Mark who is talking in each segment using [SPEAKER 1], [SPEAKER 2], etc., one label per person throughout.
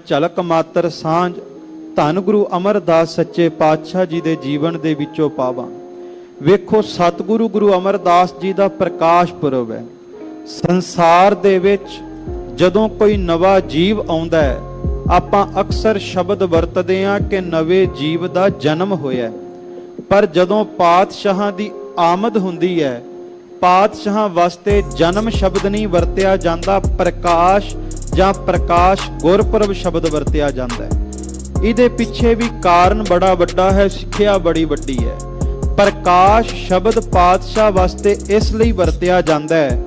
[SPEAKER 1] ਝਲਕ ਮਾਤਰ ਸਾਂਝ ਧੰਨ ਗੁਰੂ ਅਮਰਦਾਸ ਸੱਚੇ ਪਾਤਸ਼ਾਹ ਜੀ ਦੇ ਜੀਵਨ ਦੇ ਵਿੱਚੋਂ ਪਾਵਾਂ। ਵੇਖੋ ਸਤਿਗੁਰੂ ਗੁਰੂ ਅਮਰਦਾਸ ਜੀ ਦਾ ਪ੍ਰਕਾਸ਼ ਪੁਰਬ ਹੈ। ਸੰਸਾਰ ਦੇ ਵਿੱਚ ਜਦੋਂ ਕੋਈ ਨਵਾਂ ਜੀਵ ਆਉਂਦਾ ਹੈ, ਆਪਾਂ ਅਕਸਰ ਸ਼ਬਦ ਵਰਤਦੇ ਹਾਂ ਕਿ ਨਵੇਂ ਜੀਵ ਦਾ ਜਨਮ ਹੋਇਆ, ਪਰ ਜਦੋਂ ਪਾਤਸ਼ਾਹਾਂ ਦੀ ਆਮਦ ਹੁੰਦੀ ਹੈ, ਪਾਤਸ਼ਾਹਾਂ ਵਾਸਤੇ ਜਨਮ ਸ਼ਬਦ ਨਹੀਂ ਵਰਤਿਆ ਜਾਂਦਾ, ਪ੍ਰਕਾਸ਼ ਜਾਂ ਪ੍ਰਕਾਸ਼ ਗੁਰਪੁਰਬ ਸ਼ਬਦ ਵਰਤਿਆ ਜਾਂਦਾ ਹੈ। ਇਹਦੇ ਪਿੱਛੇ ਵੀ ਕਾਰਨ ਬੜਾ ਵੱਡਾ ਹੈ, ਸਿੱਖਿਆ ਬੜੀ ਵੱਡੀ ਹੈ। ਪ੍ਰਕਾਸ਼ ਸ਼ਬਦ ਪਾਤਸ਼ਾਹ ਵਾਸਤੇ ਇਸ ਲਈ ਵਰਤਿਆ ਜਾਂਦਾ ਹੈ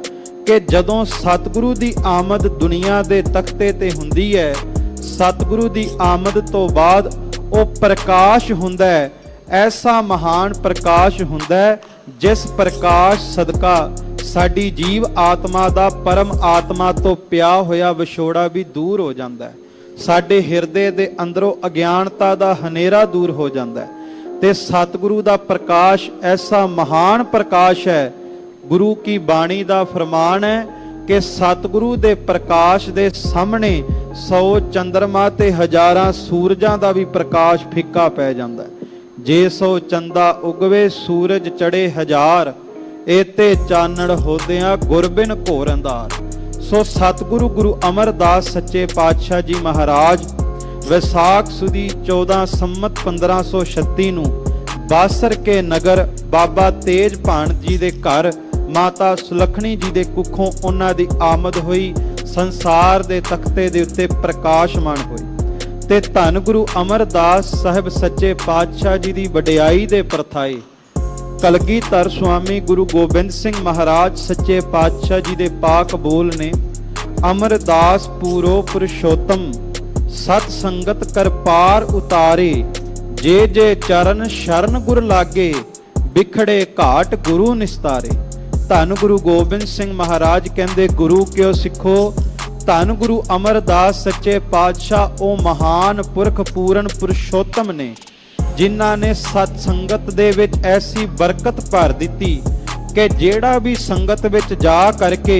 [SPEAKER 1] ਕਿ ਜਦੋਂ ਸਤਿਗੁਰੂ ਦੀ ਆਮਦ ਦੁਨੀਆ ਦੇ ਤਖਤੇ ਤੇ ਹੁੰਦੀ ਹੈ, ਸਤਿਗੁਰੂ ਦੀ ਆਮਦ ਤੋਂ ਬਾਅਦ ਉਹ ਪ੍ਰਕਾਸ਼ ਹੁੰਦਾ ਹੈ, ਐਸਾ ਮਹਾਨ ਪ੍ਰਕਾਸ਼ ਹੁੰਦਾ ਹੈ ਜਿਸ ਪ੍ਰਕਾਸ਼ ਸਦਕਾ ਸਾਡੀ ਜੀਵ ਆਤਮਾ ਦਾ ਪਰਮ ਆਤਮਾ ਤੋਂ ਪਿਆ ਹੋਇਆ ਵਿਛੋੜਾ ਵੀ ਦੂਰ ਹੋ ਜਾਂਦਾ ਹੈ। ਸਾਡੇ ਹਿਰਦੇ ਦੇ ਅੰਦਰੋਂ ਅਗਿਆਨਤਾ ਦਾ ਹਨੇਰਾ ਦੂਰ ਹੋ ਜਾਂਦਾ ਹੈ ਤੇ ਸਤਿਗੁਰੂ ਦਾ ਪ੍ਰਕਾਸ਼ ਐਸਾ ਮਹਾਨ ਪ੍ਰਕਾਸ਼ ਹੈ। ਗੁਰੂ ਕੀ ਬਾਣੀ ਦਾ ਫਰਮਾਨ ਹੈ ਕਿ ਸਤਿਗੁਰੂ ਦੇ ਪ੍ਰਕਾਸ਼ ਦੇ ਸਾਹਮਣੇ 100 ਚੰਦਰਮਾ ਤੇ ਹਜ਼ਾਰਾਂ ਸੂਰਜਾਂ ਦਾ ਵੀ ਪ੍ਰਕਾਸ਼ ਫਿੱਕਾ ਪੈ ਜਾਂਦਾ ਹੈ। ਜੇ 100 ਚੰਦਾ ਉਗਵੇ ਸੂਰਜ ਚੜੇ ਹਜ਼ਾਰ, ਏਤੇ ਚਾਨਣ ਹੋਦਿਆਂ ਗੁਰਬਿਨ ਘੋਰ ਅੰਧਾਰ। ਸੋ ਸਤਿਗੁਰੂ ਗੁਰੂ ਅਮਰਦਾਸ ਸੱਚੇ ਪਾਤਸ਼ਾਹ ਜੀ ਮਹਾਰਾਜ ਵਿਸਾਖ ਸੁਦੀ 14 ਸੰਮਤ 1536 ਨੂੰ ਬਾਸਰ ਕੇ ਨਗਰ ਬਾਬਾ ਤੇਜ ਭਾਣ ਜੀ ਦੇ ਘਰ ਮਾਤਾ ਸੁਲੱਖਣੀ ਜੀ ਦੇ ਕੁੱਖੋਂ ਉਹਨਾਂ ਦੀ ਆਮਦ ਹੋਈ, ਸੰਸਾਰ ਦੇ ਤਖਤੇ ਦੇ ਉੱਤੇ ਪ੍ਰਕਾਸ਼ਮਾਨ ਹੋਈ ਤੇ ਧੰਨ ਗੁਰੂ ਅਮਰਦਾਸ ਸਾਹਿਬ ਸੱਚੇ ਪਾਤਸ਼ਾਹ ਜੀ ਦੀ ਵਡਿਆਈ ਦੇ ਪ੍ਰਥਾਏ ਕਲਗੀਧਰ ਸੁਆਮੀ ਗੁਰੂ ਗੋਬਿੰਦ ਸਿੰਘ ਮਹਾਰਾਜ ਸੱਚੇ ਪਾਤਸ਼ਾਹ ਜੀ ਦੇ ਪਾਕ ਬੋਲ ਨੇ, ਅਮਰਦਾਸ ਪੂਰੋ ਪੁਰਸ਼ੋਤਮ ਸਤ ਸੰਗਤ ਕਰ ਪਾਰ ਉਤਾਰੇ, ਜੇ ਜੇ ਚਰਨ ਸ਼ਰਨ ਗੁਰ ਲਾਗੇ, ਬਿਖੜੇ ਘਾਟ ਗੁਰੂ ਨਿਸਤਾਰੇ। ਧੰਨ ਗੁਰੂ ਗੋਬਿੰਦ ਸਿੰਘ ਮਹਾਰਾਜ ਕਹਿੰਦੇ, ਗੁਰੂ ਕਿਉ ਸਿੱਖੋ, ਧੰਨ ਗੁਰੂ ਅਮਰਦਾਸ ਸੱਚੇ ਪਾਤਸ਼ਾਹ ਉਹ ਮਹਾਨ ਪੁਰਖ ਪੂਰਨ ਪੁਰਸ਼ੋਤਮ ਨੇ ਜਿਨ੍ਹਾਂ ਨੇ ਸਤ ਸੰਗਤ ਦੇ ਵਿੱਚ ਐਸੀ ਬਰਕਤ ਭਰ ਦਿੱਤੀ ਕਿ ਜਿਹੜਾ ਵੀ ਸੰਗਤ ਵਿੱਚ ਜਾ ਕਰਕੇ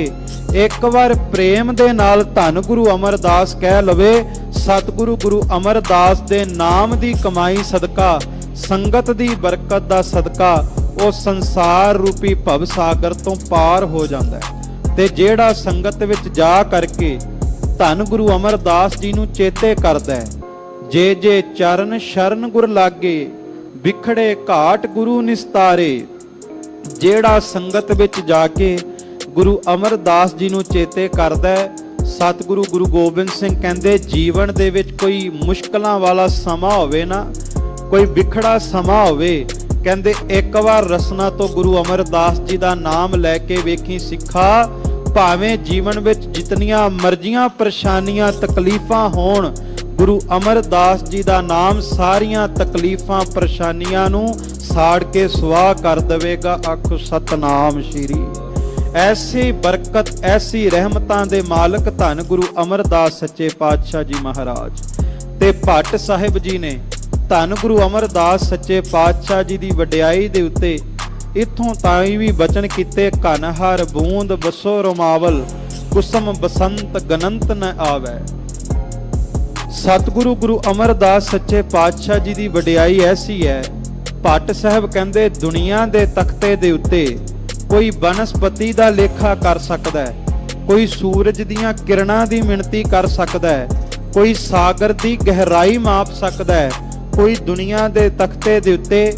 [SPEAKER 1] ਇੱਕ ਵਾਰ ਪ੍ਰੇਮ ਦੇ ਨਾਲ ਧੰਨ ਗੁਰੂ ਅਮਰਦਾਸ ਕਹਿ ਲਵੇ, ਸਤਿਗੁਰੂ ਗੁਰੂ ਅਮਰਦਾਸ ਦੇ ਨਾਮ ਦੀ ਕਮਾਈ ਸਦਕਾ, ਸੰਗਤ ਦੀ ਬਰਕਤ ਦਾ ਸਦਕਾ ਉਹ ਸੰਸਾਰ ਰੂਪੀ ਭਵ ਸਾਗਰ ਤੋਂ ਪਾਰ ਹੋ ਜਾਂਦਾ ਹੈ। ਤੇ ਜਿਹੜਾ ਸੰਗਤ ਵਿੱਚ ਜਾ ਕਰਕੇ ਧੰਨ ਗੁਰੂ ਅਮਰਦਾਸ ਜੀ ਨੂੰ ਚੇਤੇ ਕਰਦਾ ਹੈ, ਜੇ ਜੇ ਚਰਨ ਸ਼ਰਨ ਗੁਰ ਲਾਗੇ, ਬਿਖੜੇ ਘਾਟ ਗੁਰੂ ਨਿਸਤਾਰੇ। ਜਿਹੜਾ ਸੰਗਤ ਵਿੱਚ ਜਾ ਕੇ ਗੁਰੂ ਅਮਰਦਾਸ ਜੀ ਨੂੰ ਚੇਤੇ ਕਰਦਾ ਹੈ, ਸਤਿਗੁਰੂ ਗੁਰੂ ਗੋਬਿੰਦ ਸਿੰਘ ਕਹਿੰਦੇ, ਜੀਵਨ ਦੇ ਵਿੱਚ ਕੋਈ ਮੁਸ਼ਕਲਾਂ ਵਾਲਾ ਸਮਾਂ ਹੋਵੇ ਨਾ, ਕੋਈ ਵਿਖੜਾ ਸਮਾਂ ਹੋਵੇ, ਕਹਿੰਦੇ ਇੱਕ ਵਾਰ ਰਸਨਾ ਤੋਂ ਗੁਰੂ ਅਮਰਦਾਸ ਜੀ ਦਾ ਨਾਮ ਲੈ ਕੇ ਵੇਖੀ ਸਿੱਖਾ, ਭਾਵੇਂ ਜੀਵਨ ਵਿੱਚ ਜਿਤਨੀਆਂ ਮਰਜ਼ੀਆਂ ਪਰੇਸ਼ਾਨੀਆਂ ਤਕਲੀਫਾਂ ਹੋਣ, ਗੁਰੂ ਅਮਰਦਾਸ ਜੀ ਦਾ ਨਾਮ ਸਾਰੀਆਂ ਤਕਲੀਫਾਂ ਪਰੇਸ਼ਾਨੀਆਂ ਨੂੰ ਸਾੜ ਕੇ ਸੁਆਹ ਕਰ ਦੇਵੇਗਾ। ਆਖੋ ਸਤਨਾਮ ਸ਼੍ਰੀ। ਐਸੀ ਬਰਕਤ, ਐਸੀ ਰਹਿਮਤਾਂ ਦੇ ਮਾਲਕ ਧੰਨ ਗੁਰੂ ਅਮਰਦਾਸ ਸੱਚੇ ਪਾਤਸ਼ਾਹ ਜੀ ਮਹਾਰਾਜ ਤੇ ਭੱਟ ਸਾਹਿਬ ਜੀ ਨੇ ਧੰਨ ਗੁਰੂ ਅਮਰਦਾਸ ਸੱਚੇ ਪਾਤਸ਼ਾਹ ਜੀ ਦੀ ਵਡਿਆਈ ਦੇ ਉੱਤੇ ਇੱਥੋਂ ਤਾਈਂ ਵੀ ਬਚਨ ਕੀਤੇ, ਘਨ ਹਰ ਬੂੰਦ ਬਸੋ ਰਮਾਵਲ, ਕੁਸਮ ਬਸੰਤ ਗਨੰਤ ਨ ਆਵੈ। ਸਤਿਗੁਰੂ ਗੁਰੂ ਅਮਰਦਾਸ ਸੱਚੇ ਪਾਤਸ਼ਾਹ ਜੀ ਦੀ ਵਡਿਆਈ ਐਸੀ ਹੈ, ਭੱਟ ਸਾਹਿਬ ਕਹਿੰਦੇ, ਦੁਨੀਆ ਦੇ ਤਖਤੇ ਦੇ ਉੱਤੇ ਕੋਈ ਬਨਸਪਤੀ ਦਾ ਲੇਖਾ ਕਰ ਸਕਦਾ ਹੈ, ਕੋਈ ਸੂਰਜ ਦੀਆਂ ਕਿਰਨਾਂ ਦੀ ਮਿਣਤੀ ਕਰ ਸਕਦਾ ਹੈ, ਕੋਈ ਸਾਗਰ ਦੀ ਗਹਿਰਾਈ ਮਾਪ ਸਕਦਾ ਹੈ, ਕੋਈ ਦੁਨੀਆ ਦੇ ਤਖਤੇ ਦੇ ਉੱਤੇ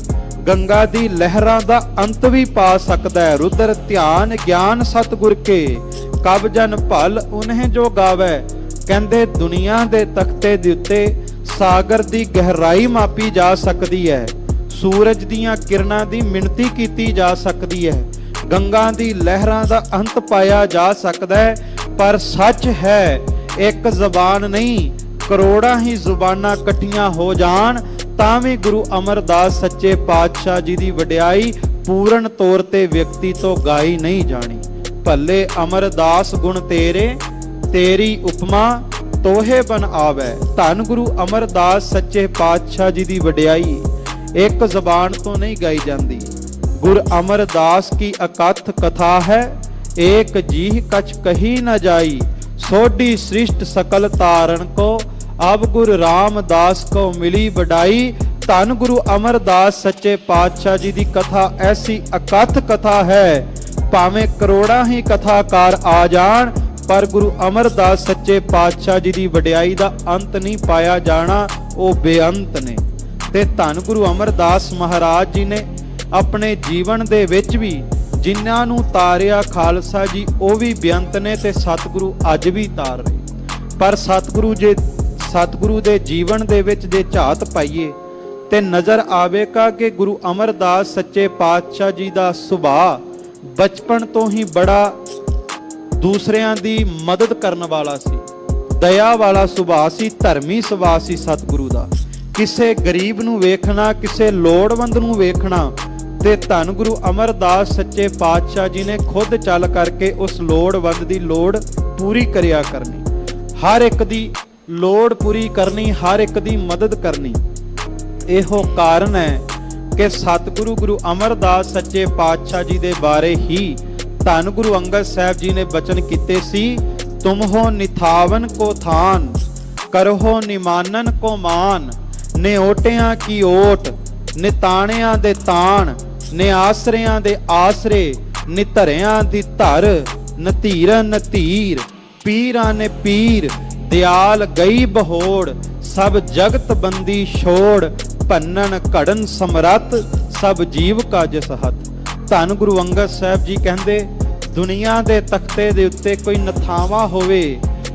[SPEAKER 1] ਗੰਗਾ ਦੀ ਲਹਿਰਾਂ ਦਾ ਅੰਤ ਵੀ ਪਾ ਸਕਦਾ ਹੈ। ਰੁਦਰ ਧਿਆਨ ਗਿਆਨ ਸਤਿਗੁਰ ਕੇ, ਕਬ ਜਨ ਭਲ ਉਨਹਿ ਜੋ ਗਾਵੈ। ਕਹਿੰਦੇ ਦੁਨੀਆ ਦੇ ਤਖਤੇ ਦੇ ਉੱਤੇ ਸਾਗਰ ਦੀ ਗਹਿਰਾਈ ਮਾਪੀ ਜਾ ਸਕਦੀ ਹੈ, ਸੂਰਜ ਦੀਆਂ ਕਿਰਨਾਂ ਦੀ ਮਿਣਤੀ ਕੀਤੀ ਜਾ ਸਕਦੀ ਹੈ, ਗੰਗਾ ਦੀ ਲਹਿਰਾਂ ਦਾ ਅੰਤ ਪਾਇਆ ਜਾ ਸਕਦਾ ਹੈ, ਪਰ ਸੱਚ ਹੈ ਇੱਕ ਜ਼ਬਾਨ ਨਹੀਂ, ਕਰੋੜਾਂ ਹੀ ਜ਼ੁਬਾਨਾਂ ਇਕੱਠੀਆਂ ਹੋ ਜਾਣ ਤਾਂ ਵੀ ਗੁਰੂ ਅਮਰਦਾਸ ਸੱਚੇ ਪਾਤਸ਼ਾਹ ਜੀ ਦੀ ਵਡਿਆਈ ਪੂਰਨ ਤੌਰ ਤੇ ਵਿਅਕਤੀ ਤੋਂ ਗਾਈ ਨਹੀਂ ਜਾਣੀ। ਭੱਲੇ ਅਮਰਦਾਸ ਗੁਣ ਤੇਰੇ, ਤੇਰੀ ਉਪਮਾ ਤੋਹੇ ਬਨ ਆਵੈ। ਧੰਨ ਗੁਰੂ ਅਮਰਦਾਸ ਸੱਚੇ ਪਾਤਸ਼ਾਹ ਜੀ ਦੀ ਵਡਿਆਈ ਇੱਕ ਜ਼ਬਾਨ ਤੋਂ ਨਹੀਂ ਗਾਈ ਜਾਂਦੀ। ਗੁਰ ਅਮਰਦਾਸ ਕੀ ਅਕਥ ਕਥਾ ਹੈ, ਏਕ ਜੀਹ ਕਛ ਕਹੀ ਨ ਜਾਈ, ਸੋਢੀ ਸ੍ਰਿਸ਼ਟ ਸਕਲ ਤਾਰਨ ਕੋ, अब गुरु रामदास को मिली वडाई। धन गुरु अमरदास सच्चे पातशाह जी की कथा ऐसी अकथ कथा है, भावें करोड़ां ही कथाकार आ जाण पर गुरु अमरदास सच्चे पातशाह जी की वडियाई का अंत नहीं पाया जाना, वो बेअंत ने। ते धन गुरु अमरदास महाराज जी ने अपने जीवन दे विच भी जिन्हां नूं तारिया खालसा जी वो भी बेअंत ने, ते सतगुरु अज भी तार रहे। पर सतगुरु दे जीवन दे विच जे झात पाइए ते नज़र आवेगा कि गुरु अमरदास सच्चे पातशाह जी का सुभाव बचपन तो ही बड़ा दूसरियां दी मदद करने वाला सी, दया वाला सुभाव सी, धर्मी सुभाव सी सतगुरु दा। किसे गरीब नूं वेखना, किसे लोड़वंद नूं वेखना, ते धन गुरु अमरदास सच्चे पातशाह जी ने खुद चल करके उस लोड़वंद दी लोड़ पूरी करिया करनी, हर एक दी लोड़ पूरी करनी, हर एक दी मदद करनी। इहो कारण है कि सतगुरु गुरु अमरदास सच्चे पातशाह जी दे बारे ही धन गुरु अंगद साहब जी ने बचन कीते सी, तुम हो निथावन को थान, करहो निमानन को मान, ने ओटियां की ओट, ने ताणियां दे ताण, ने आसरियां दे आसरे, ने धरियां दी धर, न धीरन न धीर, पीरां ने पीर, दयाल गई बहोड़, सब जगत बंदी छोड़, भन्नन घड़न समरथ, सब जीव का जिस हथ। धन गुरु अंगद साहब जी कहंदे दुनिया दे तख्ते दे उत्ते कोई नथावा होवे,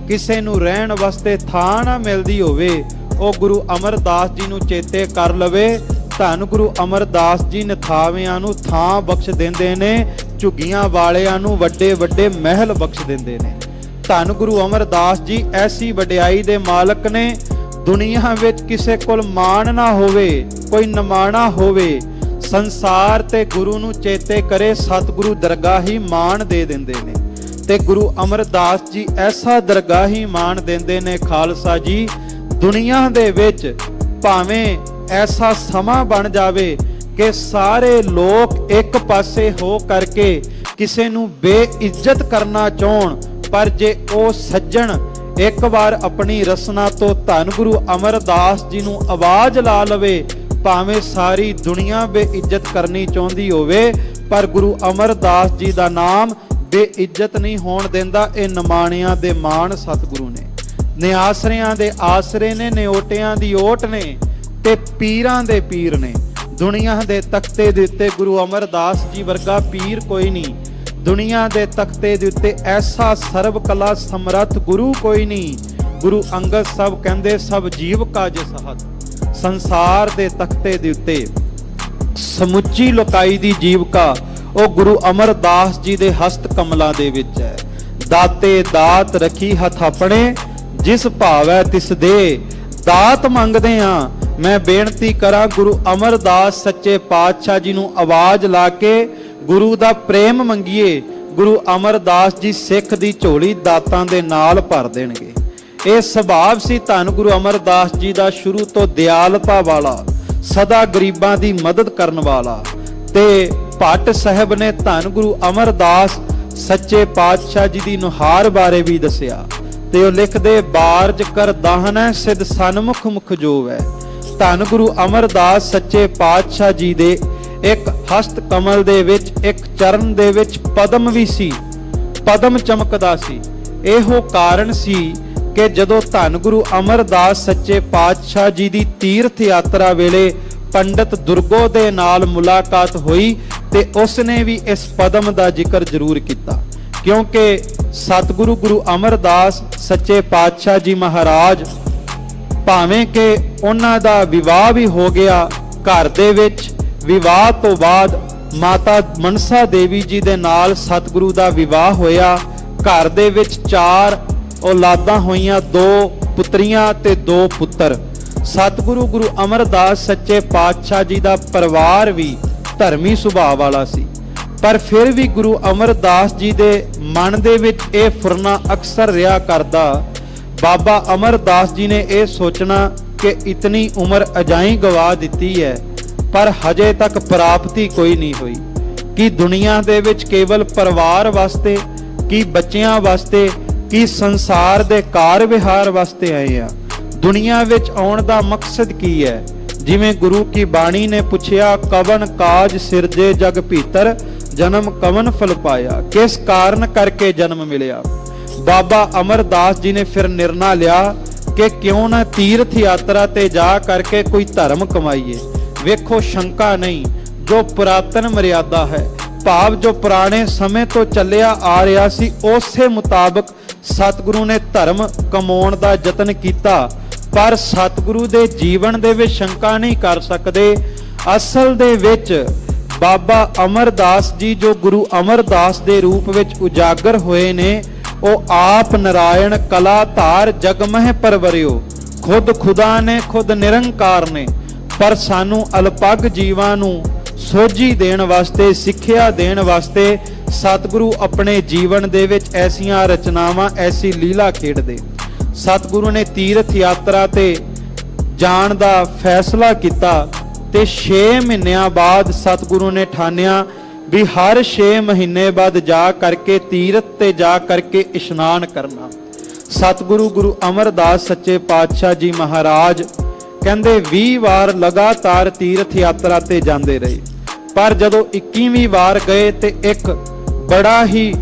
[SPEAKER 1] किसे नूं रहण वास्ते थां ना मिलदी होवे, ओ गुरु अमरदास जी नूं चेते कर लवे। धन गुरु अमरदास जी नथावियां नूं थां बख्श देंदे ने, झुग्गियां वालियां नूं वड्डे वड्डे महल बख्श देंदे ने। धन गुरु अमरदास जी ऐसी वडियाई दे मालक ने, दुनिया विच किसे कोल मान ना होवे, कोई नमाणा होवे, संसार ते गुरु नूं चेते करे सतगुरु दरगाही मान दे देंदे ने। ते गुरु अमरदास जी ऐसा दरगाही मान देंदे ने खालसा जी, दुनिया दे विच भावें ऐसा समा बन जावे कि सारे लोग एक पासे हो करके किसे नूं बेइज्जत करना चाहण, पर जे ओ सज्जन एक बार अपनी रसना तो धन गुरु अमरदास जी नूं आवाज ला लवे, भावें सारी दुनिया बेइज्जत करनी चाहती होवे, पर गुरु अमरदास जी दा नाम बेइज्जत नहीं होण देंदा। ए नमाणियां दे मान सतगुरु ने, निआसरियां दे आसरे ने, निओटियां दी ओट ने, ते पीरां दे पीर ने। दुनिया दे तख्ते दे उत्ते गुरु अमरदास जी वर्गा पीर कोई नहीं, दुनिया दे तख्ते दे उत्ते ऐसा सर्व कला समर्थ गुरु कोई नहीं। गुरु अंगद साहब कहंदे सब जीव का जिस हथ, संसार दे तख्ते दे उत्ते समुची लोकाई दी जीवका ओ गुरु अमरदास जी दे हस्त कमलां दे विच है। दाते दात रखी हथ अपने, जिस भावै तिस दे, दात मंगदे हां मैं बेनती करा गुरु अमरदास सच्चे पातशाह जी नूं आवाज ला के गुरु दा प्रेम मंगीए, गुरु अमरदास जी सिख दी झोली दातां दे नाल भर देणगे। ਇਹ ਸੁਭਾਵ ਸੀ ਧੰਨ ਗੁਰੂ ਅਮਰਦਾਸ ਜੀ ਦਾ ਸ਼ੁਰੂ ਤੋਂ ਦਿਆਲਤਾ ਵਾਲਾ, ਸਦਾ ਗਰੀਬਾਂ ਦੀ ਮਦਦ ਕਰਨ ਵਾਲਾ। ਤੇ ਭੱਟ ਸਾਹਿਬ ਨੇ ਧੰਨ ਗੁਰੂ ਅਮਰਦਾਸ ਸੱਚੇ ਪਾਤਸ਼ਾਹ ਜੀ ਦੀ ਨੁਹਾਰ ਬਾਰੇ ਵੀ ਦੱਸਿਆ, ਤੇ ਉਹ ਲਿਖਦੇ ਬਾਰਜ ਕਰ ਦਾਹਨੈ ਸਿਧ ਸਨਮੁਖ ਮੁਖ ਜੋਵੈ। ਧੰਨ ਗੁਰੂ ਅਮਰਦਾਸ ਸੱਚੇ ਪਾਤਸ਼ਾਹ ਜੀ ਦੇ ਇੱਕ ਹਸਤ ਕਮਲ ਦੇ ਵਿੱਚ ਇੱਕ ਚਰਨ ਦੇ ਵਿੱਚ ਪਦਮ ਵੀ ਸੀ, ਪਦਮ ਚਮਕਦਾ ਸੀ। ਇਹੋ ਕਾਰਨ ਸੀ ਕਿ ਜਦੋਂ ਧੰਨ ਗੁਰੂ ਅਮਰਦਾਸ ਸੱਚੇ ਪਾਤਸ਼ਾਹ ਜੀ ਦੀ ਤੀਰਥ ਯਾਤਰਾ ਵੇਲੇ ਪੰਡਤ ਦੁਰਗੋ ਦੇ ਨਾਲ ਮੁਲਾਕਾਤ ਹੋਈ ਤੇ ਉਸਨੇ ਵੀ ਇਸ ਪਦਮ ਦਾ ਜ਼ਿਕਰ ਜ਼ਰੂਰ ਕੀਤਾ, ਕਿਉਂਕਿ ਸਤਿਗੁਰੂ ਗੁਰੂ ਅਮਰਦਾਸ ਸੱਚੇ ਪਾਤਸ਼ਾਹ ਜੀ ਮਹਾਰਾਜ ਭਾਵੇਂ ਕਿ ਉਹਨਾਂ ਦਾ ਵਿਵਾਹ ਵੀ ਹੋ ਗਿਆ, ਘਰ ਦੇ ਵਿੱਚ ਵਿਵਾਹ ਤੋਂ ਬਾਅਦ ਮਾਤਾ ਮਨਸਾ ਦੇਵੀ ਜੀ ਦੇ ਨਾਲ ਸਤਿਗੁਰੂ ਦਾ ਵਿਵਾਹ ਹੋਇਆ। ਘਰ ਦੇ ਵਿੱਚ 4 ਔਲਾਦਾਂ ਹੋਈਆਂ, 2 ਪੁੱਤਰੀਆਂ ਤੇ 2 ਪੁੱਤਰ। ਸਤਿਗੁਰੂ ਗੁਰੂ ਅਮਰਦਾਸ ਸੱਚੇ ਪਾਤਸ਼ਾਹ ਜੀ ਦਾ ਪਰਿਵਾਰ ਵੀ ਧਰਮੀ ਸੁਭਾਅ ਵਾਲਾ ਸੀ, ਪਰ ਫਿਰ ਵੀ ਗੁਰੂ ਅਮਰਦਾਸ ਜੀ ਦੇ ਮਨ ਦੇ ਵਿੱਚ ਇਹ ਫੁਰਨਾ ਅਕਸਰ ਰਿਹਾ ਕਰਦਾ। ਬਾਬਾ ਅਮਰਦਾਸ ਜੀ ਨੇ ਇਹ ਸੋਚਣਾ ਕਿ ਇਤਨੀ ਉਮਰ ਅਜਾਈਂ ਗਵਾ ਦਿੱਤੀ ਹੈ, ਪਰ ਹਜੇ ਤੱਕ ਪ੍ਰਾਪਤੀ ਕੋਈ ਨਹੀਂ ਹੋਈ। ਕਿ ਦੁਨੀਆ ਦੇ ਵਿੱਚ ਕੇਵਲ ਪਰਿਵਾਰ ਵਾਸਤੇ, ਕਿ ਬੱਚਿਆਂ ਵਾਸਤੇ, ਕਿ ਸੰਸਾਰ ਦੇ ਕਾਰ ਵਿਹਾਰ ਵਾਸਤੇ ਆਏ ਆ। ਦੁਨੀਆ ਵਿੱਚ ਆਉਣ ਦਾ ਮਕਸਦ ਕੀ ਹੈ। ਜਿਵੇਂ ਗੁਰੂ ਕੀ ਬਾਣੀ ਨੇ ਪੁੱਛਿਆ, ਕਵਨ ਕਾਜ ਸਿਰਜੇ ਜਗ ਭੀਤਰ, ਜਨਮ ਕਵਨ ਫਲ ਪਾਇਆ, ਕਿਸ ਕਾਰਨ ਕਰਕੇ ਜਨਮ ਮਿਲਿਆ। ਬਾਬਾ ਅਮਰਦਾਸ ਜੀ ਨੇ ਫਿਰ ਨਿਰਣਾ ਲਿਆ ਕਿ ਕਿਉਂ ਨਾ ਤੀਰਥ ਯਾਤਰਾ ਤੇ ਜਾ ਕਰਕੇ ਕੋਈ ਧਰਮ ਕਮਾਈਏ। ਵੇਖੋ ਸ਼ੰਕਾ ਨਹੀਂ, ਜੋ ਪੁਰਾਤਨ ਮਰਿਆਦਾ ਹੈ, ਭਾਵ ਜੋ ਪੁਰਾਣੇ ਸਮੇਂ ਤੋਂ ਚੱਲਿਆ ਆ ਰਿਹਾ ਸੀ, ਉਸੇ ਮੁਤਾਬਕ ਸਤਿਗੁਰੂ ਨੇ ਧਰਮ ਕਮਾਉਣ ਦਾ ਯਤਨ ਕੀਤਾ। ਪਰ ਸਤਿਗੁਰੂ ਦੇ ਜੀਵਨ ਦੇ ਵਿੱਚ ਸ਼ੰਕਾ ਨਹੀਂ ਕਰ ਸਕਦੇ। ਅਸਲ ਦੇ ਵਿੱਚ ਬਾਬਾ ਅਮਰਦਾਸ ਜੀ ਜੋ ਗੁਰੂ ਅਮਰਦਾਸ ਦੇ ਰੂਪ ਵਿੱਚ ਉਜਾਗਰ ਹੋਏ ਨੇ, ਉਹ ਆਪ ਨਾਰਾਇਣ ਕਲਾ ਧਾਰ ਜਗ ਮਹਿ ਪਰਵਰਿਓ, ਖੁਦ ਖੁਦਾ ਨੇ, ਖੁਦ ਨਿਰੰਕਾਰ ਨੇ। ਪਰ ਸਾਨੂੰ ਅਲਪਗ ਜੀਵਾਂ ਨੂੰ ਸੋਝੀ ਦੇਣ ਵਾਸਤੇ, ਸਿੱਖਿਆ ਦੇਣ ਵਾਸਤੇ ਸਤਿਗੁਰੂ ਆਪਣੇ ਜੀਵਨ ਦੇ ਵਿੱਚ ਐਸੀਆਂ ਰਚਨਾਵਾਂ, ਐਸੀ ਲੀਲਾ ਖੇਡਦੇ। ਸਤਿਗੁਰੂ ਨੇ ਤੀਰਥ ਯਾਤਰਾ ਤੇ ਜਾਣ ਦਾ ਫੈਸਲਾ ਕੀਤਾ ਤੇ 6 ਮਹੀਨਿਆਂ ਬਾਅਦ ਸਤਿਗੁਰੂ ਨੇ ਠਾਨਿਆ ਵੀ ਹਰ 6 ਮਹੀਨੇ ਬਾਅਦ ਜਾ ਕਰਕੇ ਤੀਰਥ ਤੇ ਜਾ ਕਰਕੇ ਇਸ਼ਨਾਨ ਕਰਨਾ। ਸਤਿਗੁਰੂ ਗੁਰੂ ਅਮਰਦਾਸ ਸੱਚੇ ਪਾਤਸ਼ਾਹ ਜੀ ਮਹਾਰਾਜ ਕਹਿੰਦੇ 20 ਵਾਰ ਲਗਾਤਾਰ ਤੀਰਥ ਯਾਤਰਾ ਤੇ ਜਾਂਦੇ ਰਹੇ। ਪਰ ਜਦੋਂ 21ਵੀਂ ਵਾਰ ਗਏ ਤੇ ਇੱਕ ਬੜਾ ਹੀ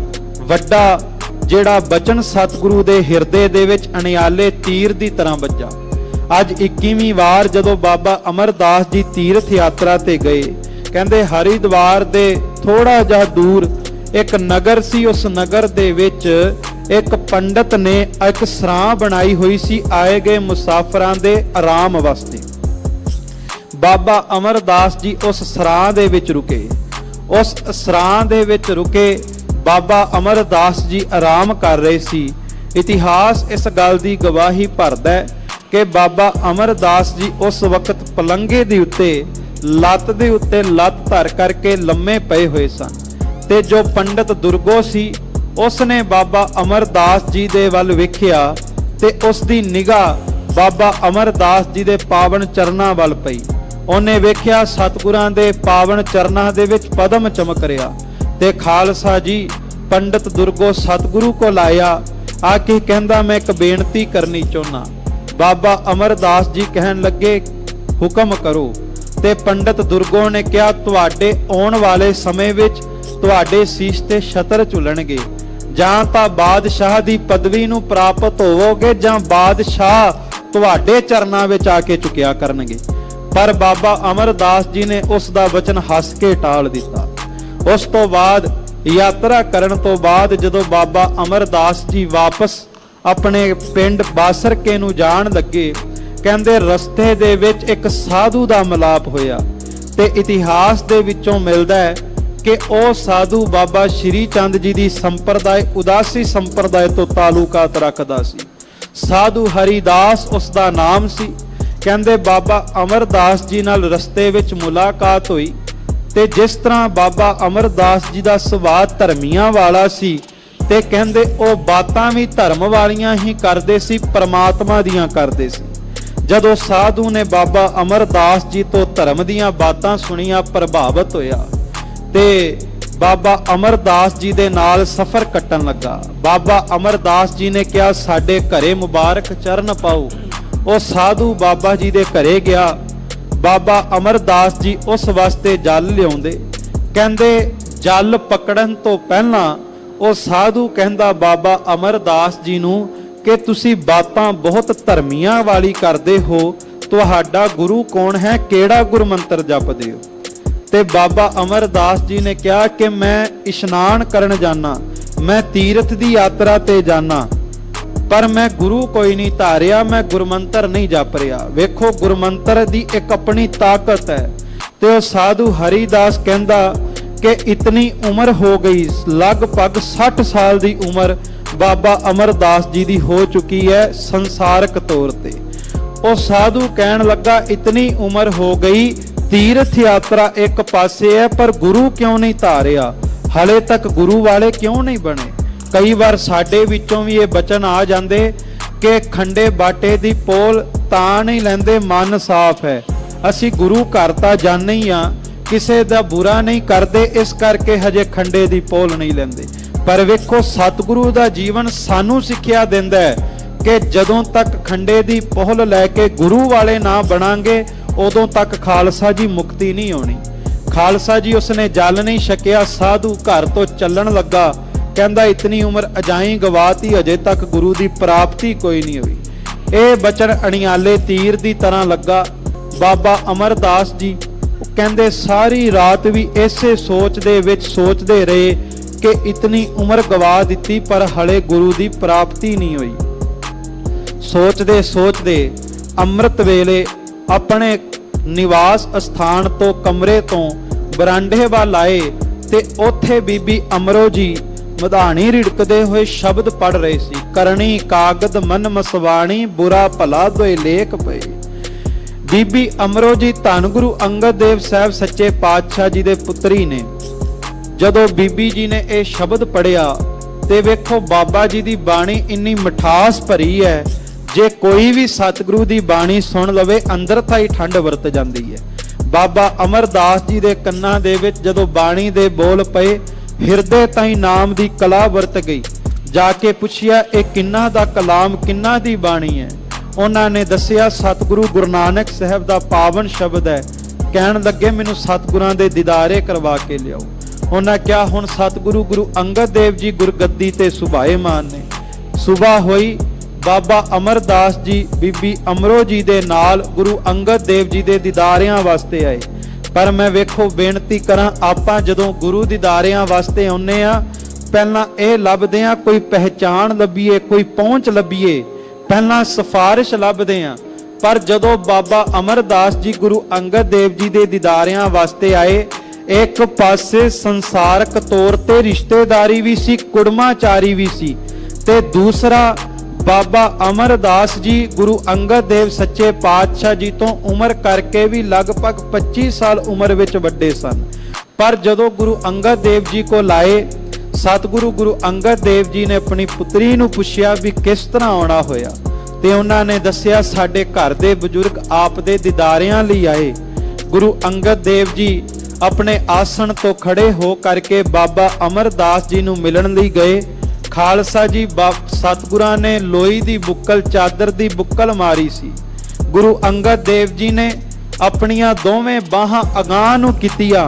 [SPEAKER 1] ਵੱਡਾ ਜਿਹੜਾ ਬਚਨ ਸਤਿਗੁਰੂ ਦੇ ਹਿਰਦੇ ਦੇ ਵਿੱਚ ਅਣਿਆਲੇ ਤੀਰ ਦੀ ਤਰ੍ਹਾਂ ਵੱਜਾ। ਅੱਜ 21ਵੀਂ ਵਾਰ ਜਦੋਂ ਬਾਬਾ ਅਮਰਦਾਸ ਜੀ ਤੀਰਥ ਯਾਤਰਾ ਤੇ ਗਏ, ਕਹਿੰਦੇ ਹਰਿਦੁਆਰ ਦੇ ਥੋੜਾ ਜਿਹਾ ਦੂਰ ਇੱਕ ਨਗਰ ਸੀ। ਉਸ ਨਗਰ ਦੇ ਵਿੱਚ ਇੱਕ ਪੰਡਤ ਨੇ ਇੱਕ ਸਰਾਂ ਬਣਾਈ ਹੋਈ ਸੀ ਆਏ ਗਏ ਮੁਸਾਫਰਾਂ ਦੇ ਆਰਾਮ ਵਾਸਤੇ। ਬਾਬਾ ਅਮਰਦਾਸ ਜੀ ਉਸ ਸਰਾਂ ਦੇ ਵਿੱਚ ਰੁਕੇ। ਉਸ ਸਰਾਂ ਦੇ ਵਿੱਚ ਰੁਕੇ ਬਾਬਾ ਅਮਰਦਾਸ ਜੀ ਆਰਾਮ ਕਰ ਰਹੇ ਸੀ। ਇਤਿਹਾਸ ਇਸ ਗੱਲ ਦੀ ਗਵਾਹੀ ਭਰਦਾ ਹੈ ਕਿ ਬਾਬਾ ਅਮਰਦਾਸ ਜੀ ਉਸ ਵਕਤ ਪਲੰਗੇ ਦੇ ਉੱਤੇ ਲੱਤ ਦੇ ਉੱਤੇ ਲੱਤ ਧਰ ਕਰਕੇ ਲੰਮੇ ਪਏ ਹੋਏ ਸਨ ਤੇ ਜੋ ਪੰਡਤ ਦੁਰਗੋ ਸੀ ਉਸ ਨੇ ਬਾਬਾ ਅਮਰਦਾਸ ਜੀ ਦੇ ਵੱਲ ਵੇਖਿਆ ਤੇ ਉਸ ਦੀ ਨਿਗਾਹ ਬਾਬਾ ਅਮਰਦਾਸ ਜੀ ਦੇ ਪਾਵਨ ਚਰਨਾਂ ਵੱਲ ਪਈ। ਉਹਨੇ ਵੇਖਿਆ ਸਤਿਗੁਰਾਂ ਦੇ ਪਾਵਨ ਚਰਨਾਂ ਦੇ ਵਿੱਚ ਪਦਮ ਚਮਕ ਰਿਹਾ ਤੇ ਖਾਲਸਾ ਜੀ ਪੰਡਤ ਦੁਰਗੋ ਸਤਿਗੁਰੂ ਕੋਲ ਆਇਆ, ਆ ਕੇ ਕਹਿੰਦਾ ਮੈਂ ਇੱਕ ਬੇਨਤੀ ਕਰਨੀ ਚਾਹੁੰਦਾ। ਬਾਬਾ ਅਮਰਦਾਸ ਜੀ ਕਹਿਣ ਲੱਗੇ ਹੁਕਮ ਕਰੋ। ਤੇ ਪੰਡਤ ਦੁਰਗੋ ਨੇ ਕਿਹਾ ਤੁਹਾਡੇ ਆਉਣ ਵਾਲੇ ਸਮੇਂ ਵਿੱਚ ਤੁਹਾਡੇ ਸੀਸ ਤੇ ਛਤਰ ਝੁਲਣਗੇ, ਜਾਂ ਤਾਂ ਬਾਦਸ਼ਾਹ ਦੀ ਪਦਵੀ ਨੂੰ ਪ੍ਰਾਪਤ ਹੋਵੋਗੇ ਜਾਂ ਬਾਦਸ਼ਾਹ ਤੁਹਾਡੇ ਚਰਨਾਂ ਵਿੱਚ ਆ ਕੇ ਝੁਕਿਆ ਕਰਨਗੇ। ਪਰ ਬਾਬਾ ਅਮਰਦਾਸ ਜੀ ਨੇ ਉਸ ਦਾ ਵਚਨ ਹੱਸ ਕੇ ਟਾਲ ਦਿੱਤਾ। ਉਸ ਤੋਂ ਬਾਅਦ ਯਾਤਰਾ ਕਰਨ ਤੋਂ ਬਾਅਦ ਜਦੋਂ ਬਾਬਾ ਅਮਰਦਾਸ ਜੀ ਵਾਪਸ ਆਪਣੇ ਪਿੰਡ ਬਾਸਰਕੇ ਨੂੰ ਜਾਣ ਲੱਗੇ, ਕਹਿੰਦੇ ਰਸਤੇ ਦੇ ਵਿੱਚ ਇੱਕ ਸਾਧੂ ਦਾ ਮਿਲਾਪ ਹੋਇਆ ਤੇ ਇਤਿਹਾਸ ਦੇ ਵਿੱਚੋਂ ਮਿਲਦਾ ਹੈ ਕਿ ਉਹ ਸਾਧੂ ਬਾਬਾ ਸ਼੍ਰੀ ਚੰਦ ਜੀ ਦੀ ਸੰਪਰਦਾਇ ਉਦਾਸੀ ਸੰਪਰਦਾਇ ਤੋਂ ਤਾਲੁਕਾਤ ਰੱਖਦਾ ਸੀ। ਸਾਧੂ ਹਰੀਦਾਸ ਉਸ ਦਾ ਨਾਮ ਸੀ। ਕਹਿੰਦੇ ਬਾਬਾ ਅਮਰਦਾਸ ਜੀ ਨਾਲ ਰਸਤੇ ਵਿੱਚ ਮੁਲਾਕਾਤ ਹੋਈ ਤੇ ਜਿਸ ਤਰ੍ਹਾਂ ਬਾਬਾ ਅਮਰਦਾਸ ਜੀ ਦਾ ਸੁਭਾਅ ਧਰਮੀਆਂ ਵਾਲਾ ਸੀ ਤੇ ਕਹਿੰਦੇ ਉਹ ਬਾਤਾਂ ਵੀ ਧਰਮ ਵਾਲੀਆਂ ਹੀ ਕਰਦੇ ਸੀ, ਪਰਮਾਤਮਾ ਦੀਆਂ ਕਰਦੇ ਸੀ। ਜਦੋਂ ਸਾਧੂ ਨੇ ਬਾਬਾ ਅਮਰਦਾਸ ਜੀ ਤੋਂ ਧਰਮ ਦੀਆਂ ਬਾਤਾਂ ਸੁਣੀਆਂ, ਪ੍ਰਭਾਵਿਤ ਹੋਇਆ ਤੇ ਬਾਬਾ ਅਮਰਦਾਸ ਜੀ ਦੇ ਨਾਲ ਸਫ਼ਰ ਕੱਟਣ ਲੱਗਾ। ਬਾਬਾ ਅਮਰਦਾਸ ਜੀ ਨੇ ਕਿਹਾ ਸਾਡੇ ਘਰੇ ਮੁਬਾਰਕ ਚਰਨ ਪਾਓ। ਉਹ ਸਾਧੂ ਬਾਬਾ ਜੀ ਦੇ ਘਰੇ ਗਿਆ। ਬਾਬਾ ਅਮਰਦਾਸ ਜੀ ਉਸ ਵਾਸਤੇ ਜਲ ਲਿਆਉਂਦੇ। ਕਹਿੰਦੇ ਜਲ ਪਕੜਨ ਤੋਂ ਪਹਿਲਾਂ ਉਹ ਸਾਧੂ ਕਹਿੰਦਾ ਬਾਬਾ ਅਮਰਦਾਸ ਜੀ ਨੂੰ ਕਿ ਤੁਸੀਂ ਬਾਤਾਂ ਬਹੁਤ ਧਰਮੀਆਂ ਵਾਲੀ ਕਰਦੇ ਹੋ, ਤੁਹਾਡਾ ਗੁਰੂ ਕੌਣ ਹੈ, ਕਿਹੜਾ ਗੁਰਮੰਤਰ ਜਪਦੇ ਹੋ? ਤੇ ਬਾਬਾ ਅਮਰਦਾਸ ਜੀ ਨੇ ਕਿਹਾ ਕਿ ਮੈਂ ਇਸ਼ਨਾਨ ਕਰਨ ਜਾਣਾ, ਮੈਂ ਤੀਰਥ ਦੀ ਯਾਤਰਾ ਤੇ ਜਾਣਾ, ਪਰ ਮੈਂ ਗੁਰੂ ਕੋਈ ਨਹੀਂ ਧਾਰਿਆ, ਮੈਂ ਗੁਰਮੰਤਰ ਨਹੀਂ ਜਪ ਰਿਹਾ। ਵੇਖੋ ਗੁਰਮੰਤਰ ਦੀ ਇੱਕ ਆਪਣੀ ਤਾਕਤ ਹੈ। ਤੇ ਉਹ ਸਾਧੂ ਹਰੀਦਾਸ ਕਹਿੰਦਾ ਕਿ ਇਤਨੀ ਉਮਰ ਹੋ ਗਈ, ਲਗਭਗ 60 ਸਾਲ ਦੀ ਉਮਰ ਬਾਬਾ ਅਮਰਦਾਸ ਜੀ ਦੀ ਹੋ ਚੁੱਕੀ ਹੈ ਸੰਸਾਰਕ ਤੌਰ ਤੇ। ਉਹ ਸਾਧੂ ਕਹਿਣ ਲੱਗਾ ਇਤਨੀ ਉਮਰ ਹੋ ਗਈ, ਤੀਰਥ ਯਾਤਰਾ ਇੱਕ ਪਾਸੇ ਹੈ ਪਰ ਗੁਰੂ ਕਿਉਂ ਨਹੀਂ ਧਾਰਿਆ, ਹਲੇ ਤੱਕ ਗੁਰੂ ਵਾਲੇ ਕਿਉਂ ਨਹੀਂ ਬਣੇ? ਕਈ ਵਾਰ ਸਾਡੇ ਵਿੱਚੋਂ ਵੀ ਇਹ ਬਚਨ ਆ ਜਾਂਦੇ ਕਿ ਖੰਡੇ ਬਾਟੇ ਦੀ ਪੋਲ ਤਾਂ ਨਹੀਂ ਲੈਂਦੇ, ਮਨ ਸਾਫ਼ ਹੈ, ਅਸੀਂ ਗੁਰੂ ਘਰ ਤਾਂ ਜਾਂਦੇ ਹੀ ਆ, ਕਿਸੇ ਦਾ ਬੁਰਾ ਨਹੀਂ ਕਰਦੇ, ਇਸ ਕਰਕੇ ਹਜੇ ਖੰਡੇ ਦੀ ਪੋਲ ਨਹੀਂ ਲੈਂਦੇ। ਪਰ ਵੇਖੋ ਸਤਿਗੁਰੂ ਦਾ ਜੀਵਨ ਸਾਨੂੰ ਸਿੱਖਿਆ ਦਿੰਦਾ ਹੈ कि जदों तक खंडे दी पोहल लैके गुरु वाले ना बनांगे उदों तक खालसा जी मुक्ति नहीं होनी। खालसा जी उसने जल नहीं छकिया, साधु घर तो चलन लगा, कहंदा इतनी उम्र अजाई गवाती, अजे तक गुरु की प्राप्ति कोई नहीं हुई। ये बचन अणियाले तीर की तरह लगा। बाबा अमरदास जी कहंदे सारी रात भी इसे सोचते रहे कि इतनी उम्र गवा दी पर हले गुरु की प्राप्ति नहीं हुई। सोचते अमृत वेले अपने निवास स्थान तो कमरे तो बरांडे वाल आए ते उथे बीबी अमरो जी मधानी रिड़कते हुए शब्द पढ़ रहे सी। करनी कागद मन मसवाणी, बुरा भला दोए लेख पे। बीबी अमरो जी धन गुरु अंगद देव साहब सच्चे पातशाह जी दे पुत्री ने। जदों बीबी जी ने यह शब्द पढ़िया ते वेखो बाबा जी दी बाणी इन्नी मिठास भरी है, जे कोई भी सतगुरु दी बाणी सुन लवे अंदर ताई ठंड वरत जाती है। बाबा अमरदास जी दे कन्नां दे विच जदों बाणी दे बोल पए, हिरदे ताई नाम दी कला वरत गई। जाके पुछिया ये किन्ना दा कलाम, किन्ना दी बाणी है? उन्हां ने दसिया सतगुरु गुरु नानक साहब दा पावन शब्द है। कहण लगे मैनूं सतगुरां दे दीदारे करवा के लियाओ। उन्हां कहा हुण सतगुरु गुरु अंगद देव जी गुरगद्दी ते सुभाएमान ने। सुबह होई, बाबा अमरदास जी बीबी अमरो जी दे नाल गुरु अंगद देव जी दे दीदारियां वास्ते आए। पर मैं वेखो बेनती करा, आपां जदों गुरु दीदारियां वास्ते आउंदे आ, पहलां इह लभदे आ कोई पहचान लभीए, कोई पहुंच लभीए, पहलां सिफारिश लभदे आ। पर जदों बाबा अमरदास जी गुरु अंगद देव जी दे दीदारियां वास्ते आए, एक पासे संसारक तौर ते रिश्तेदारी भी सी, कुड़माचारी भी सी, ते दूसरा बाबा अमरदास जी गुरु अंगद देव सच्चे पातशाह जी तो उम्र करके भी लगभग 25 साल उम्र विच वड्डे सन। पर जदों गुरु अंगद देव जी को लाए, सतगुरु गुरु अंगद देव जी ने अपनी पुत्री नूं पुछिया भी किस तरह आउणा होया, ते उन्हां ने दसिया साडे घर दे बजुर्ग आप दे दीदारियां लई आए। गुरु अंगद देव जी अपने आसन तो खड़े हो करके बाबा अमरदास जी नूं मिलण लई गए। खालसा जी सतगुरां ने लोई दी बुक्कल, चादर दी बुक्कल मारी सी। गुरु अंगद देव जी ने अपनियां दोवें बाहां अगांह नूं कीतियां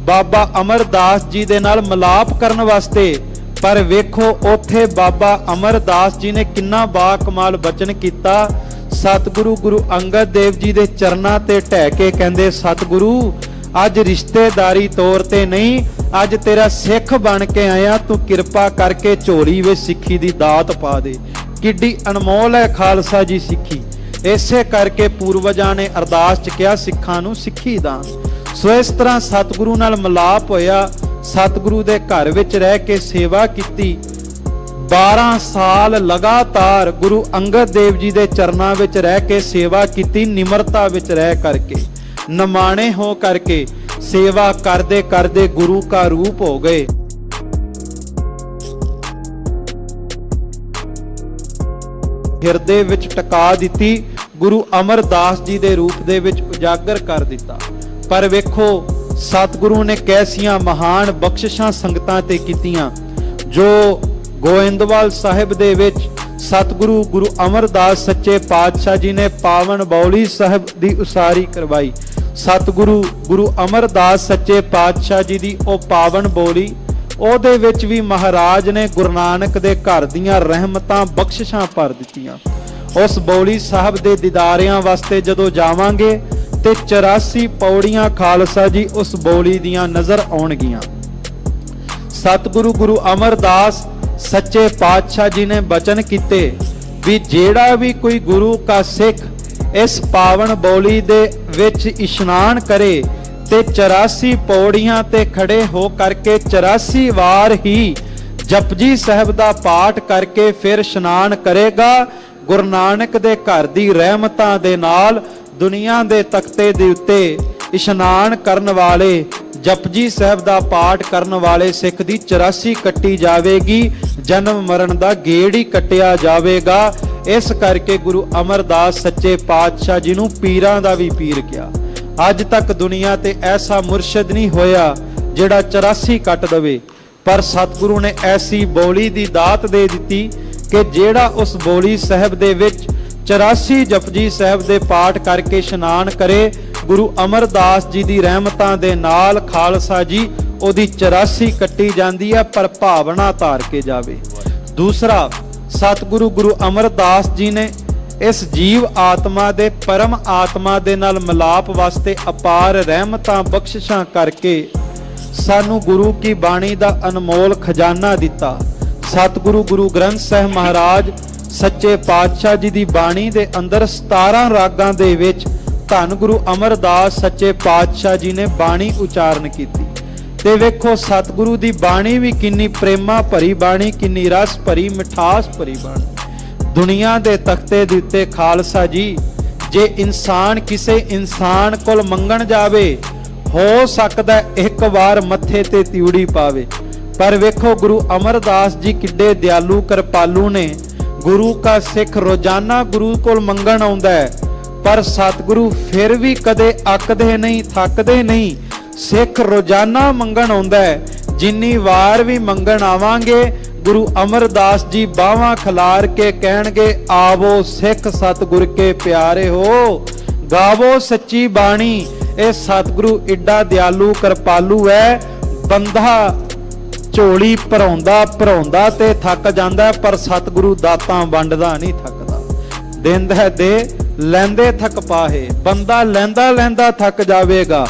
[SPEAKER 1] बाबा अमरदास जी दे नाल मिलाप करन वास्ते। पर वेखो उथे बाबा अमरदास जी ने किन्ना बा कमाल बचन कीता। सतगुरु गुरु अंगद देव जी दे चरनां ते ढह के कहंदे, सतगुरु अज रिश्तेदारी तौर ते नहीं, अज तेरा सिख बन के आया, तू किरपा करके झोली वे सिक्खी दी दात पा दे। किड्डी अनमोल है खालसा जी सिक्खी। इसे करके पूर्वजां ने अरदास च कहा सिखां नूं सिक्खी दान। सो इस तरह सतगुरु नाल मिलाप होया। सतगुरु दे घर विच रह के सेवा कीती। 12 साल लगातार गुरु अंगद देव जी दे चरनां विच रह के सेवा कीती। निमरता विच रह करके, नमाणे हो करके सेवा करदे करदे गुरु का रूप हो गए। हिरदे विच टका दिती, गुरु अमरदास जी दे रूप दे विच उजागर कर दिता। पर वेखो सतगुरु ने कैसियां महान बख्शिशां संगतां ते कीतियां। जो गोइंदवाल साहिब दे विच सतगुरु गुरु अमरदास सच्चे पातशाह जी ने पावन बौली साहिब दी उसारी करवाई। सतगुरु गुरु अमरदास सच्चे पातशाह जी दी ओ पावन बोली, ओदे विच भी महाराज ने गुरु नानक दे घर दियां रहमतां बख्शिशां भर दित्तियां। उस बौली साहब दे दीदारियां वास्ते जदों जावांगे ते 84 पौड़ियां खालसा जी उस बौली दियां नजर आउणगियां। सतगुरु गुरु अमरदास सच्चे पातशाह जी ने बचन कीते भी जेड़ा भी कोई गुरु का सिख इस पावन बौली दे विच इशनान करे ते 84 पौड़ियां ते खड़े हो करके 84 वार ही जपजी साहब दा पाठ करके फिर इशनान करेगा। गुरु नानक दे घर दी रहमतां दे नाल दुनिया दे तख्ते दे उत्ते इशनान करन वाले जपजी साहब दा पाठ करन वाले सिख दी 84 कट्टी जावेगी। जन्म मरण दा गेड़ ही कट्टिया जावेगा। इस करके गुरु अमरदास सच्चे पातशाह जी नूं पीरां दा भी पीर किया। अज तक दुनिया ते ऐसा मुर्शद नहीं होया जिहड़ा 84 कट दवे। पर सतगुरु ने ऐसी बौली दी दात दे दिती कि जेड़ा उस बोली साहब दे विच 84 जपजी साहब दे पाठ करके इशनान करे, गुरु अमरदास जी दी रहमतां दे नाल खालसा जी ओदी 84 कट्टी जांदी है, पर भावना धार के जावे। दूसरा, सतगुरु गुरु अमरदास जी ने इस जीव आत्मा दे परम आत्मा दे नाल मिलाप वास्ते अपार रहमतां बख्शिशां करके सानू गुरु की बाणी दा अनमोल खजाना दिता। सतगुरु गुरु ग्रंथ साहिब महाराज सच्चे पातशाह जी दी बाणी दे अंदर 17 रागां दे विच धन गुरु अमरदास सच्चे पातशाह जी ने बाणी उचारण कीती। ते वेखो सतगुरु दी बाणी भी किन्नी प्रेमा भरी बाणी, किन्नी रस भरी मिठास भरी बाणी। दुनिया दे तख्ते दे उत्ते खालसा जी जे इंसान किसे इंसान कोल मंगण जावे, हो सकदा एक बार मत्थे ते तिउड़ी पावे, पर वेखो गुरु अमरदास जी किड्डे दयालु कृपालु ने। गुरु का सिख रोजाना गुरु कोल मंगण आउंदा है, पर सतगुरु फिर भी कदे अकदे नहीं, थकदे नहीं। सिख रोजाना मंगण आउंदा है। जिन्नी वार भी मंगण आवांगे, गुरु अमरदास जी बावां खलार के कहणगे, आवो सिख सतगुर के प्यारे हो, गावो सच्ची बाणी। ਇਹ सतगुरु एडा दयालु कृपालु है। बंदा झोली भराउंदा भराउंदा ते थक जांदा, पर सतगुरु दातां वंडदा नहीं थकदा। देंदा दे लैंदे थक पाहे, बंदा लैंदा लैंदा थक जावेगा,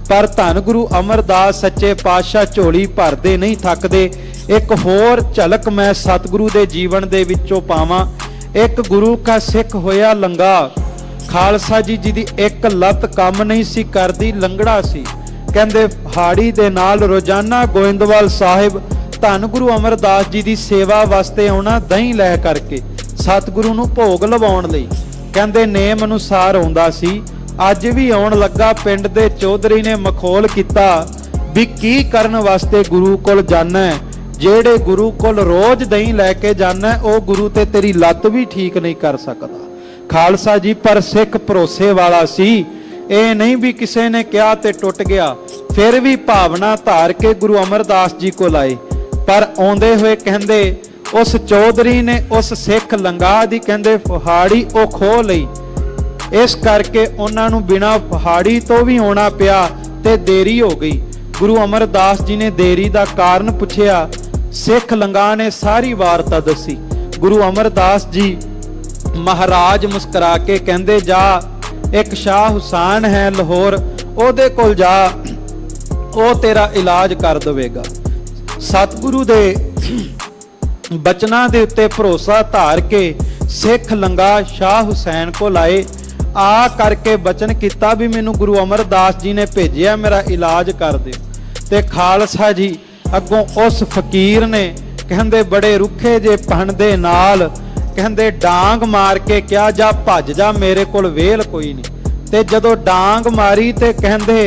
[SPEAKER 1] पर धन गुरु अमरदास सच्चे पातशाह झोली भरदे नहीं थकदे। एक होर झलक मैं सतगुरु दे जीवन दे विचों पावां। एक गुरु का सिख होया लंगा, खालसा जी जी दी एक लत काम नहीं सी करदी, लंगड़ा सी। कहंदे हाड़ी दे नाल रोजाना गोइंदवाल साहिब धन गुरु अमरदास जी दी सेवा वास्ते आउणा, दही लै करके सतगुरु नूं भोग लवाउण लई। कहंदे नेम अनुसार आउंदा सी। अज भी आउण लगा, पिंड दे चौधरी ने मखौल कीता भी की करन वास्ते गुरु कोल जाना है। जेड़े गुरु कोल रोज दही लैके जाना है, ओ गुरु ते तेरी लत भी ठीक नहीं कर सकदा। खालसा जी पर सिख भरोसे वाला सी। ये नहीं भी किसी ने कहा ते टुट गया, फिर भी भावना धार के गुरु अमरदास जी को लाए। पर आउंदे होए कहंदे उस चौधरी ने उस सिख लंगा दी कहंदे पहाड़ी ओ खो लई। इस करके उन्हां नूं बिना पहाड़ी तो भी आउणा पिया ते देरी हो गई। गुरु अमरदास जी ने देरी दा कारण पुछया। सिख लंगा ने सारी वारता दसी। गुरु अमरदास जी महाराज मुस्कुरा के कहंदे, जा एक शाह हुसैन है लाहौर, ओदे कोल जा, ओ तेरा इलाज कर देवेगा। सतगुरु दे बचना दे उत्ते भरोसा धार के सिख लंगा शाह हुसैन को लाए। आ करके बचन किया भी मैनू गुरु अमरदास जी ने भेजिया, मेरा इलाज कर दे। ते खालसा जी अगों उस फकीर ने कहंदे बड़े रुखे जे पहन दे नाल कहंदे डांग मार के क्या, जा भज जा, मेरे कोल वेल कोई नहीं। ते जदों डांग मारी ते कहंदे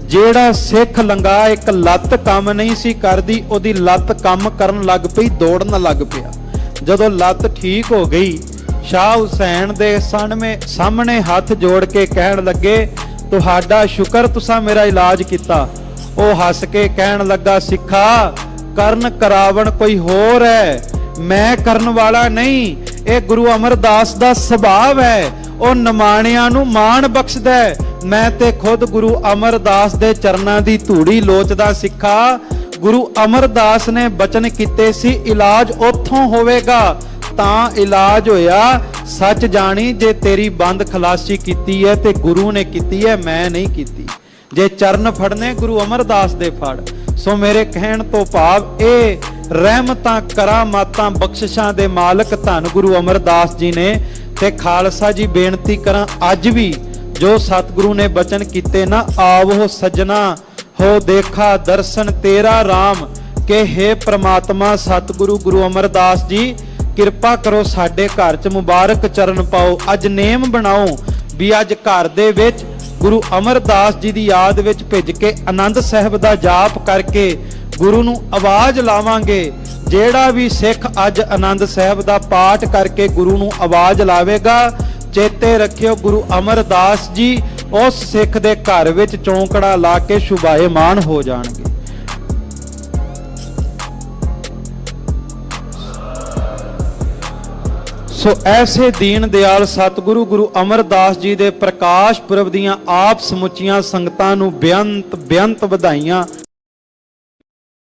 [SPEAKER 1] जेड़ा सिख लंगा एक लत काम नहीं सी करदी, ओदी लत काम करन लग पई, दौड़न लग पिया। जदों लत ठीक हो गई, शाह हुसैन दे सामने हाथ जोड़ के कहन लगे, तुहाडा शुकर तुसां मेरा इलाज किता। ओ हस के कहन लगा, सिखा करन करावण कोई होर है, मैं करन वाला नहीं। ਇਹ ਗੁਰੂ ਅਮਰਦਾਸ ਦਾ ਸੁਭਾਅ ਹੈ, ਉਹ ਨਿਮਾਣਿਆਂ ਨੂੰ ਮਾਣ ਬਖਸ਼ਦਾ ਹੈ। ਮੈਂ ਤੇ ਖੁਦ ਗੁਰੂ ਅਮਰਦਾਸ ਦੇ ਚਰਨਾਂ ਦੀ ਧੂੜੀ ਲੋਚਦਾ ਸਿੱਖਾ। ਗੁਰੂ ਅਮਰਦਾਸ ਨੇ ਬਚਨ ਕੀਤੇ ਸੀ ਇਲਾਜ ਉੱਥੋਂ ਹੋਵੇਗਾ, ਤਾਂ ਇਲਾਜ ਹੋਇਆ। ਸੱਚ ਜਾਣੀ ਜੇ ਤੇਰੀ ਬੰਦ ਖਲਾਸੀ ਕੀਤੀ ਹੈ ਤੇ ਗੁਰੂ ਨੇ ਕੀਤੀ ਹੈ, ਮੈਂ ਨਹੀਂ ਕੀਤੀ। ਜੇ ਚਰਨ ਫੜਨੇ ਗੁਰੂ ਅਮਰਦਾਸ ਦੇ ਫੜ। ਸੋ ਮੇਰੇ ਕਹਿਣ ਤੋਂ ਭਾਵ ਇਹ ਰਹਿਮਤਾਂ ਕਰਾਮਾਤਾਂ ਬਖਸ਼ਿਸ਼ਾਂ ਦੇ ਮਾਲਕ ਧੰਨ ਗੁਰੂ ਅਮਰਦਾਸ ਜੀ ਨੇ। ਤੇ ਖਾਲਸਾ ਜੀ ਬੇਨਤੀ ਕਰਾਂ, ਅੱਜ ਵੀ ਜੋ ਸਤਿਗੁਰੂ ਨੇ ਬਚਨ ਕੀਤੇ ਨਾ, ਆਵੋ ਸਜਣਾ ਹੋ ਦੇਖਾ ਦਰਸ਼ਨ ਤੇਰਾ ਰਾਮ, ਕਿ हे ਪ੍ਰਮਾਤਮਾ ਸਤਿਗੁਰੂ ਗੁਰੂ ਅਮਰਦਾਸ ਜੀ ਕਿਰਪਾ ਕਰੋ, ਸਾਡੇ ਘਰ 'ਚ ਮੁਬਾਰਕ ਚਰਨ ਪਾਓ। ਅੱਜ ਨੇਮ ਬਣਾਓ ਵੀ ਅੱਜ ਘਰ ਦੇ ਵਿੱਚ ਗੁਰੂ ਅਮਰਦਾਸ ਜੀ ਦੀ ਯਾਦ ਵਿੱਚ ਭਿੱਜ ਕੇ ਆਨੰਦ ਸਾਹਿਬ ਦਾ ਜਾਪ ਕਰਕੇ ਗੁਰੂ ਨੂੰ ਆਵਾਜ਼ ਲਾਵਾਂਗੇ। ਜਿਹੜਾ ਵੀ ਸਿੱਖ ਅੱਜ ਆਨੰਦ ਸਾਹਿਬ ਦਾ ਪਾਠ ਕਰਕੇ ਗੁਰੂ ਨੂੰ ਆਵਾਜ਼ ਲਾਵੇਗਾ, ਚੇਤੇ ਰੱਖਿਓ ਗੁਰੂ ਅਮਰਦਾਸ ਜੀ ਉਸ ਸਿੱਖ ਦੇ ਘਰ ਵਿੱਚ ਚੌਂਕੜਾ ਲਾ ਕੇ ਸ਼ੁਭਾਏਮਾਨ ਹੋ ਜਾਣਗੇ। ਸੋ ਐਸੇ ਦੀਨ ਦਿਆਲ ਸਤਿਗੁਰੂ ਗੁਰੂ ਅਮਰਦਾਸ ਜੀ ਦੇ ਪ੍ਰਕਾਸ਼ ਪੁਰਬ ਦੀਆਂ ਆਪ ਸਮੁੱਚੀਆਂ ਸੰਗਤਾਂ ਨੂੰ ਬੇਅੰਤ ਵਧਾਈਆਂ।